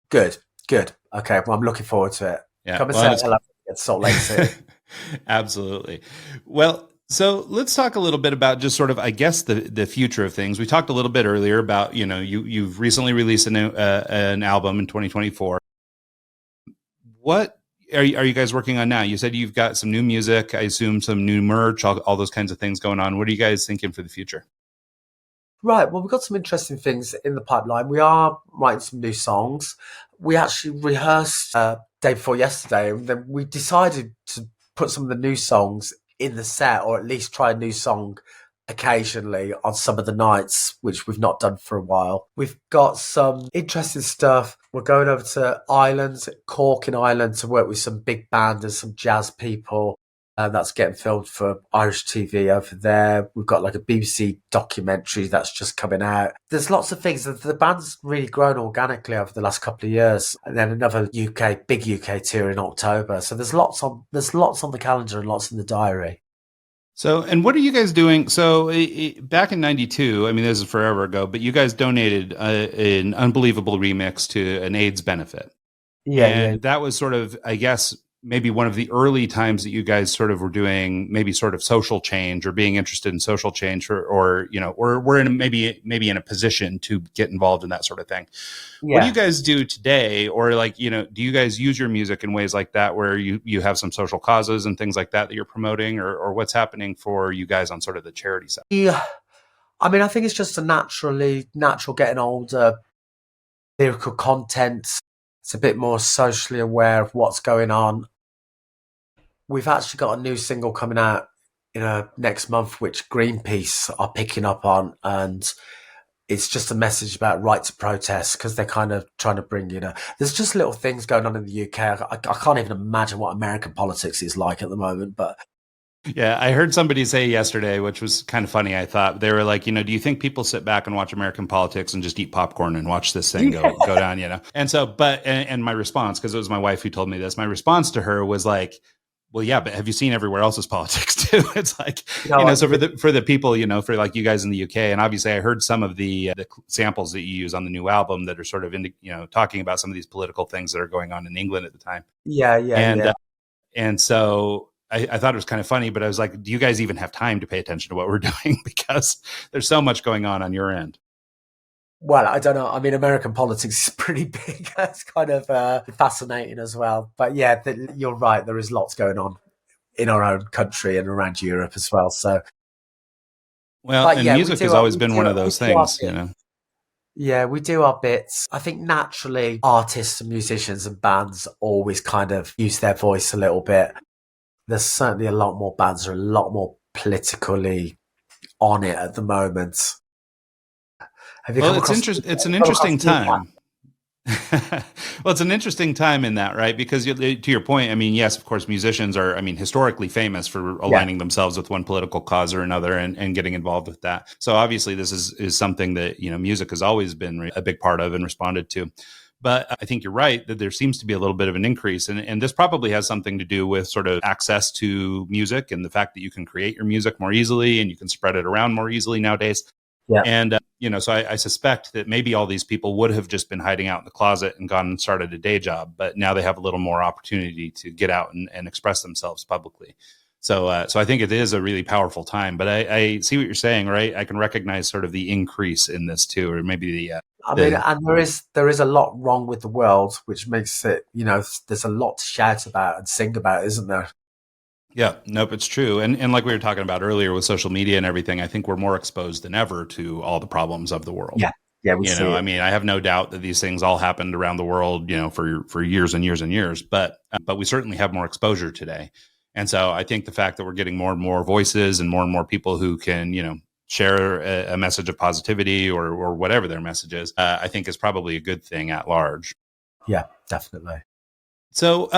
Good. Okay. Well, I'm looking forward to it. Yeah. Come and say hello at Salt Lake City. Absolutely. Well, so let's talk a little bit about just sort of, I guess, the future of things. We talked a little bit earlier about, you've recently released an album in 2024. What are you guys working on now? You said you've got some new music, I assume some new merch, all those kinds of things going on. What are you guys thinking for the future? Right. Well, we've got some interesting things in the pipeline. We are writing some new songs. We actually rehearsed day before yesterday, and then we decided to put some of the new songs in the set, or at least try a new song occasionally on some of the nights, which we've not done for a while. We've got some interesting stuff. We're going over to Ireland, Cork in Ireland, to work with some big band and some jazz people. That's getting filmed for Irish TV over there. We've got like a BBC documentary that's just coming out. There's lots of things. The band's really grown organically over the last couple of years. And then another big UK tour in October. So there's lots on the calendar and lots in the diary. So, and what are you guys doing? So back in 92, this is forever ago, but you guys donated an unbelievable remix to an AIDS benefit. Yeah. That was sort of, I guess, maybe one of the early times that you guys sort of were doing maybe sort of social change or being interested in social change, or you know, or we're in maybe in a position to get involved in that sort of thing. What do you Yeah. guys do today? Or like, you know, do you guys use your music in ways like that where you have some social causes and things like that you're promoting, or what's happening for you guys on sort of the charity side? Yeah. I mean, I think it's just a natural getting older, lyrical content. It's a bit more socially aware of what's going on. We've actually got a new single coming out next month, which Greenpeace are picking up on, and it's just a message about right to protest because they're kind of trying to bring, there's just little things going on in the UK. I can't even imagine what American politics is like at the moment, but Yeah, I heard somebody say yesterday, which was kind of funny. I thought they were like, you know, do you think people sit back and watch American politics and just eat popcorn and watch this thing go down, you know? And so, and my response, because it was my wife who told me this, my response to her was like, well, yeah, but have you seen everywhere else's politics too? It's like, so for the people, you know, for like you guys in the UK, and obviously I heard some of the samples that you use on the new album that are sort of talking about some of these political things that are going on in England at the time. Yeah. And so I thought it was kind of funny, but I was like, do you guys even have time to pay attention to what we're doing? Because there's so much going on your end. Well, I don't know. I mean, American politics is pretty big. That's kind of fascinating as well. But yeah, you're right. There is lots going on in our own country and around Europe as well. So, well, and yeah, music has always been one of those things, you know. Yeah, we do our bits. I think naturally artists and musicians and bands always kind of use their voice a little bit. There's certainly a lot more bands are a lot more politically on it at the moment. Well, it's an interesting time. Well, it's an interesting time in that, right? Because to your point, I mean, yes, of course, musicians are, I mean, historically famous for aligning themselves with one political cause or another and getting involved with that. So obviously this is something that, you know, music has always been a big part of and responded to. But I think you're right that there seems to be a little bit of an increase. And this probably has something to do with sort of access to music and the fact that you can create your music more easily and you can spread it around more easily nowadays. Yeah. And, so I suspect that maybe all these people would have just been hiding out in the closet and gone and started a day job, but now they have a little more opportunity to get out and express themselves publicly. So I think it is a really powerful time, but I see what you're saying, right? I can recognize sort of the increase in this too, or maybe I mean, and there is a lot wrong with the world, which makes it, there's a lot to shout about and sing about, isn't there? Yeah, nope, it's true. And like we were talking about earlier with social media and everything, I think we're more exposed than ever to all the problems of the world. Yeah. Yeah, we see it. I mean, I have no doubt that these things all happened around the world, for years and years and years, but we certainly have more exposure today. And so I think the fact that we're getting more and more voices and more people who can, share a message of positivity or whatever their message is, I think is probably a good thing at large. Yeah, definitely. So,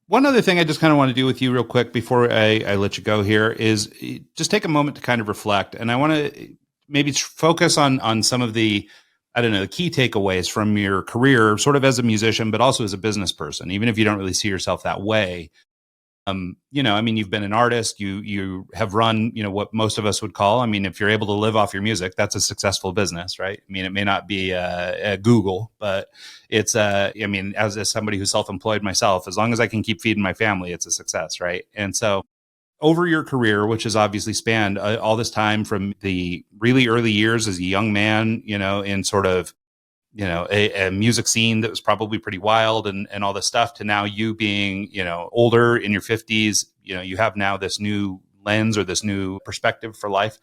one other thing I just kind of want to do with you real quick before I let you go here is just take a moment to kind of reflect. And I want to maybe focus on some of the, the key takeaways from your career, sort of as a musician, but also as a business person, even if you don't really see yourself that way. I mean, you've been an artist, you have run, what most of us would call, I mean, if you're able to live off your music, that's a successful business, right? I mean, it may not be a Google, but it's, I mean, as somebody who's self-employed myself, as long as I can keep feeding my family, it's a success, right? And so over your career, which has obviously spanned all this time from the really early years as a young man, in sort of, a music scene that was probably pretty wild and all this stuff, to now you being, older in your 50s, you have now this new lens or this new perspective for life.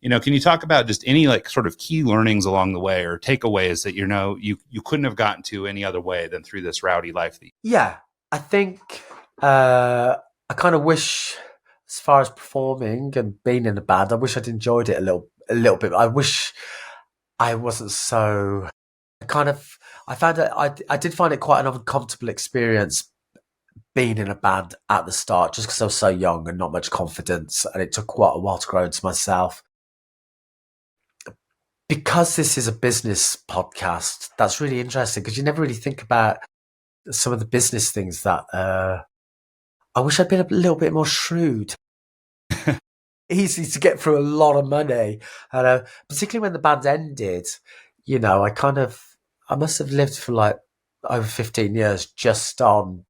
Can you talk about just any like sort of key learnings along the way or takeaways that, you couldn't have gotten to any other way than through this rowdy life? Yeah, I think I kind of wish, as far as performing and being in a band, I wish I'd enjoyed it a little bit. I wish I wasn't so... I found it, I did find it quite an uncomfortable experience being in a band at the start, just because I was so young and not much confidence, and it took quite a while to grow into myself. Because this is a business podcast, that's really interesting, because you never really think about some of the business things that I wish I'd been a little bit more shrewd. Easy to get through a lot of money, and particularly when the band ended, I must have lived for like over 15 years just on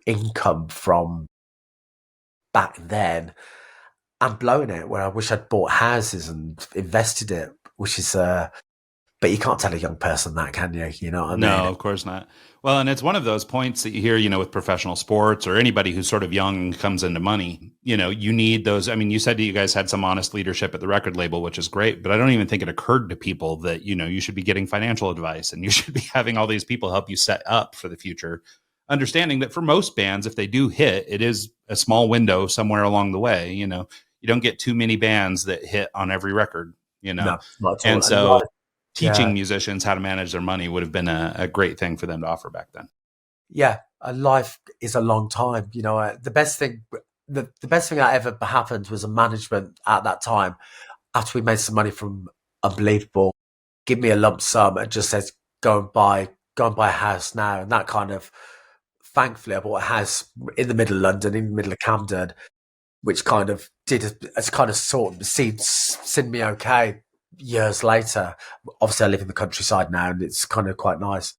income from back then and blowing it, where I wish I'd bought houses and invested it, which is but you can't tell a young person that, can you? You know what I mean? No, of course not. Well, and it's one of those points that you hear, with professional sports or anybody who's sort of young and comes into money. You need those. I mean, you said that you guys had some honest leadership at the record label, which is great, but I don't even think it occurred to people that, you should be getting financial advice and you should be having all these people help you set up for the future. Understanding that for most bands, if they do hit, it is a small window somewhere along the way. You don't get too many bands that hit on every record, No, not at all. and so teaching Yeah. musicians how to manage their money would have been a great thing for them to offer back then. Yeah, a life is a long time. The best thing that ever happened was a management at that time, after we made some money from Unbelievable, give me a lump sum and just says, go and buy a house now. And that kind of, thankfully, I bought a house in the middle of London, in the middle of Camden, which kind of seen me okay years later. Obviously, I live in the countryside now, and it's kind of quite nice.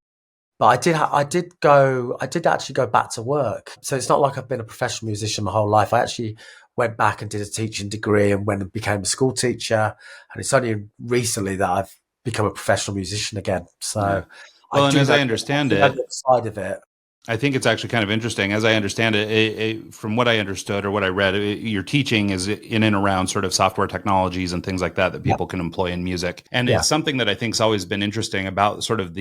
But I did actually go back to work. So it's not like I've been a professional musician my whole life. I actually went back and did a teaching degree and went and became a school teacher. And it's only recently that I've become a professional musician again. So, yeah. Well, and as I understand it, side of it, I think it's actually kind of interesting. As I understand it, from what I understood or what I read, your teaching is in and around sort of software technologies and things like that people can employ in music. And it's something that I think has always been interesting about sort of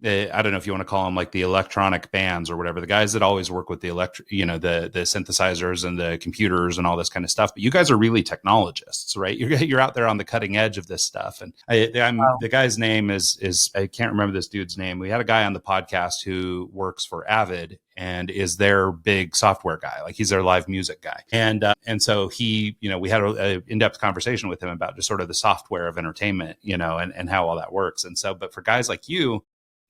I don't know if you want to call them like the electronic bands or whatever, the guys that always work with the the synthesizers and the computers and all this kind of stuff. But you guys are really technologists, right? You're out there on the cutting edge of this stuff. And the guy's name is I can't remember this dude's name. We had a guy on the podcast who works for Avid and is their big software guy. Like he's their live music guy. And so he, we had a in-depth conversation with him about just sort of the software of entertainment, and how all that works. And so, but for guys like you,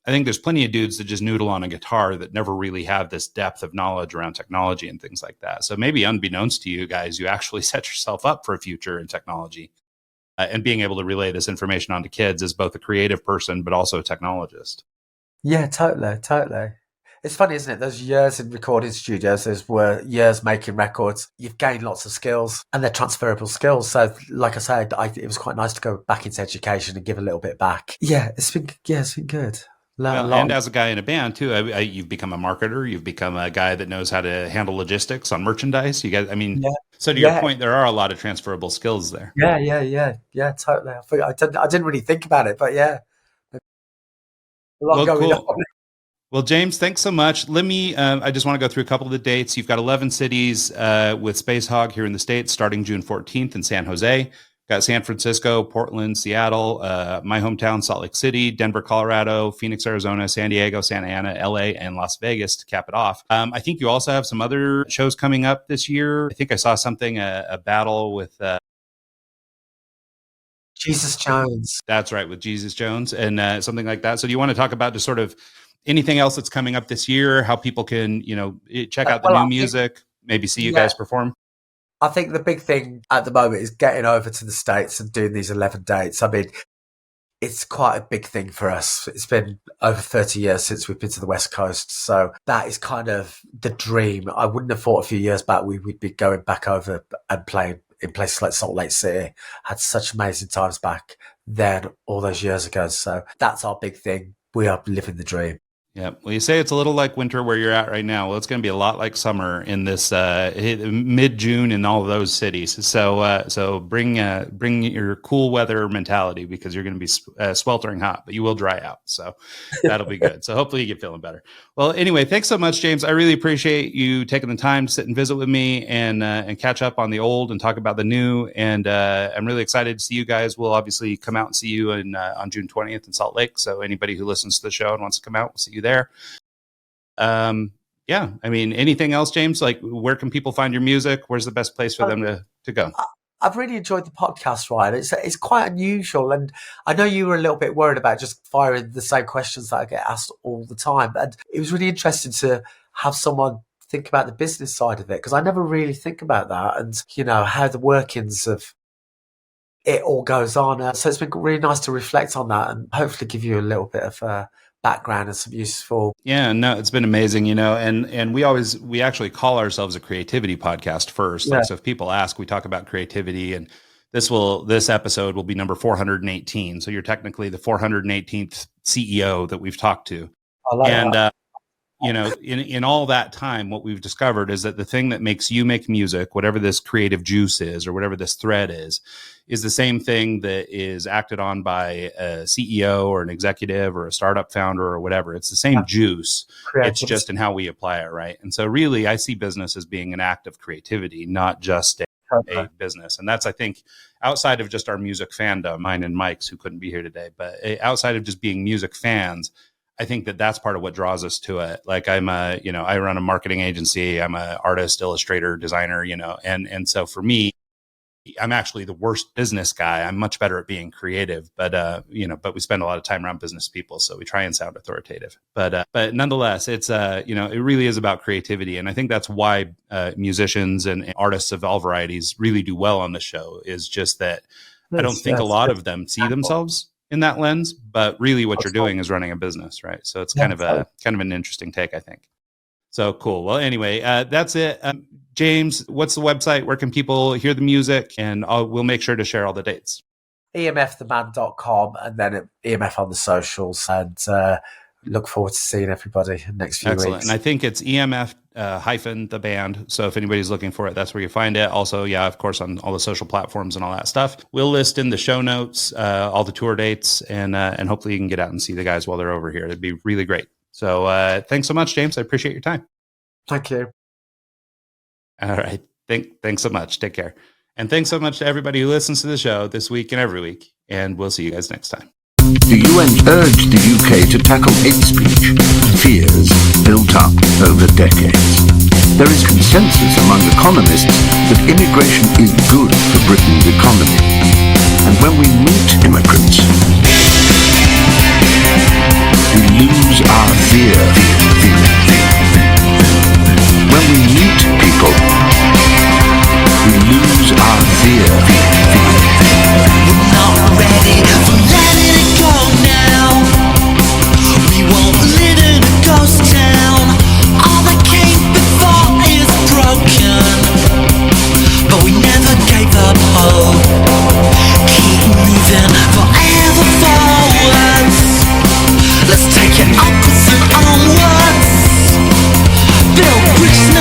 I think there's plenty of dudes that just noodle on a guitar that never really have this depth of knowledge around technology and things like that. So maybe unbeknownst to you guys, you actually set yourself up for a future in technology and being able to relay this information onto kids as both a creative person, but also a technologist. Yeah, totally. It's funny, isn't it? Those years in recording studios, those were years making records. You've gained lots of skills and they're transferable skills. So like I said, it was quite nice to go back into education and give a little bit back. Yeah, it's been good. And as a guy in a band too, you've become a marketer. You've become a guy that knows how to handle logistics on merchandise. You guys, so to your point, there are a lot of transferable skills there. Yeah, totally. I didn't really think about it, but yeah. Cool. Well, James, thanks so much. Let me, I just want to go through a couple of the dates. You've got 11 cities with Spacehog here in the States starting June 14th in San Jose. Got San Francisco, Portland, Seattle, my hometown, Salt Lake City, Denver, Colorado, Phoenix, Arizona, San Diego, Santa Ana, LA, and Las Vegas to cap it off. I think you also have some other shows coming up this year. I think I saw something, a battle with Jesus Jones. That's right, with Jesus Jones and something like that. So do you want to talk about just sort of anything else that's coming up this year, how people can, check out the new music, maybe see you guys perform? I think the big thing at the moment is getting over to the States and doing these 11 dates. I mean, it's quite a big thing for us. It's been over 30 years since we've been to the West Coast. So that is kind of the dream. I wouldn't have thought a few years back we'd be going back over and playing in places like Salt Lake City. Had such amazing times back then all those years ago. So that's our big thing. We are living the dream. Yeah. Well, you say it's a little like winter where you're at right now. Well, it's going to be a lot like summer in this mid-June in all of those cities. So bring your cool weather mentality because you're going to be sweltering hot, but you will dry out. So that'll be good. So hopefully you get feeling better. Well, anyway, thanks so much, James. I really appreciate you taking the time to sit and visit with me and catch up on the old and talk about the new. And I'm really excited to see you guys. We'll obviously come out and see you on June 20th in Salt Lake. So anybody who listens to the show and wants to come out, we'll see you there. Yeah. I mean, anything else, James? Like, where can people find your music? Where's the best place for them to go? I've really enjoyed the podcast, Ryan. It's quite unusual. And I know you were a little bit worried about just firing the same questions that I get asked all the time. And it was really interesting to have someone think about the business side of it, because I never really think about that and, how the workings of it all goes on. So it's been really nice to reflect on that and hopefully give you a little bit of background and some useful. Yeah, no, it's been amazing, and we actually call ourselves a creativity podcast first. Yeah. Like, so if people ask, we talk about creativity, and this episode will be number 418. So you're technically the 418th CEO that we've talked to. I like and that. In all that time, what we've discovered is that the thing that makes you make music, whatever this creative juice is, or whatever this thread is the same thing that is acted on by a CEO or an executive or a startup founder or whatever. It's the same juice. It's just in how we apply it, right? And so really, I see business as being an act of creativity, not just a business. And that's, I think, outside of just our music fandom, mine and Mike's, who couldn't be here today, but outside of just being music fans, I think that that's part of what draws us to it. Like, I run a marketing agency. I'm an artist, illustrator, designer, and so for me, I'm actually the worst business guy. I'm much better at being creative, but we spend a lot of time around business people, so we try and sound authoritative. But nonetheless, it's it really is about creativity, and I think that's why musicians and artists of all varieties really do well on the show. Is just that I don't think a lot of them see themselves in that lens, but really what you're doing is running a business, right? So it's kind of an interesting take, I think. So cool. Well, anyway, that's it. James, what's the website? Where can people hear the music? And we'll make sure to share all the dates. EMFtheman.com, and then EMF on the socials. And look forward to seeing everybody in the next few Excellent. weeks. And I think it's EMF hyphen the band. So if anybody's looking for it, that's where you find it. Also, yeah, of course, on all the social platforms and all that stuff. We'll list in the show notes all the tour dates, and hopefully you can get out and see the guys while they're over here. It'd be really great. So thanks so much, James. I appreciate your time. Thank you. All right. Thanks so much. Take care. And thanks so much to everybody who listens to the show this week and every week. And we'll see you guys next time. The UN urged the UK to tackle hate speech, fears built up over decades. There is consensus among economists that immigration is good for Britain's economy. And when we meet immigrants, we lose our fear. When we meet people, we lose our fear. We're not ready for letting it go now. We won't live in a ghost town. All that came before is broken, but we never gave up hope. Keep moving forever forwards. Let's take it upwards and onwards. Build bricks